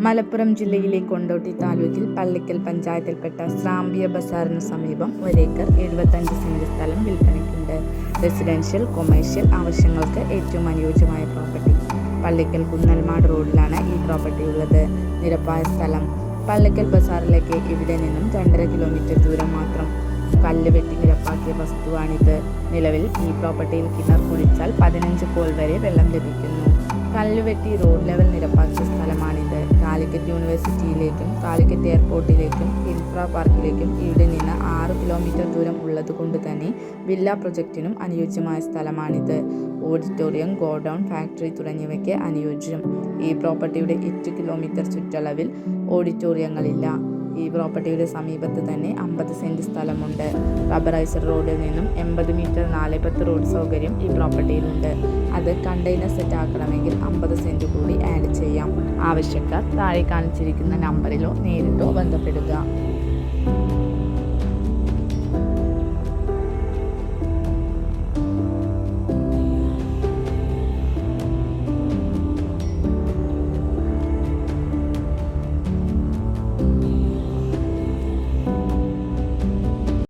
മലപ്പുറം ജില്ലയിലെ കൊണ്ടോട്ടി താലൂക്കിൽ പള്ളിക്കൽ പഞ്ചായത്തിൽപ്പെട്ട സ്രാമ്പിയ ബസാറിന് സമീപം 1 ഏക്കർ 75 സെന്റ് സ്ഥലം വിൽപ്പനയ്ക്കുണ്ട്. റെസിഡൻഷ്യൽ, കൊമേഴ്ഷ്യൽ ആവശ്യങ്ങൾക്ക് ഏറ്റവും അനുയോജ്യമായ പ്രോപ്പർട്ടി. പള്ളിക്കൽ കുന്നൽമാട് റോഡിലാണ് ഈ പ്രോപ്പർട്ടി ഉള്ളത്. നിരപ്പായ സ്ഥലം. പള്ളിക്കൽ ബസാറിലേക്ക് ഇവിടെ നിന്നും 2.5 കിലോമീറ്റർ ദൂരം മാത്രം. കല്ല് വെട്ടി നിരപ്പാക്കിയ വസ്തുവാണിത്. നിലവിൽ ഈ പ്രോപ്പർട്ടിയിൽ കിണർ കുഴിച്ചാൽ 15 കോൽ വരെ വെള്ളം ലഭിക്കുന്നു. കല്ലുവെട്ടി റോഡ് ലെവൽ നിരപ്പാക്കിയ സ്ഥലമാണിത്. കാലിക്കറ്റ് യൂണിവേഴ്സിറ്റിയിലേക്കും കാലിക്കറ്റ് എയർപോർട്ടിലേക്കും ഇൻഫ്രാ പാർക്കിലേക്കും ഇവിടെ നിന്ന് 6 കിലോമീറ്റർ ദൂരം ഉള്ളതുകൊണ്ട് തന്നെ വില്ല പ്രൊജക്റ്റിനും അനുയോജ്യമായ സ്ഥലമാണിത്. ഓഡിറ്റോറിയം, ഗോഡൗൺ, ഫാക്ടറി തുടങ്ങിയവയ്ക്ക് അനുയോജ്യം. ഈ പ്രോപ്പർട്ടിയുടെ 8 കിലോമീറ്റർ ചുറ്റളവിൽ ഓഡിറ്റോറിയങ്ങളില്ല. ഈ പ്രോപ്പർട്ടിയുടെ സമീപത്ത് തന്നെ 50 സെന്റ് സ്ഥലമുണ്ട്. റബ്ബറൈസർ റോഡിൽ നിന്നും 80 മീറ്റർ 410 റോഡ് സൗകര്യം ഈ പ്രോപ്പർട്ടിയിലുണ്ട്. അത് കണ്ടെയ്നർ സെറ്റ് ആക്കണമെങ്കിൽ 50 സെന്റ് കൂടി ആഡ് ചെയ്യാം. ആവശ്യക്കാർ താഴെ കാണിച്ചിരിക്കുന്ന നമ്പറിലോ നേരിട്ടോ ബന്ധപ്പെടുക.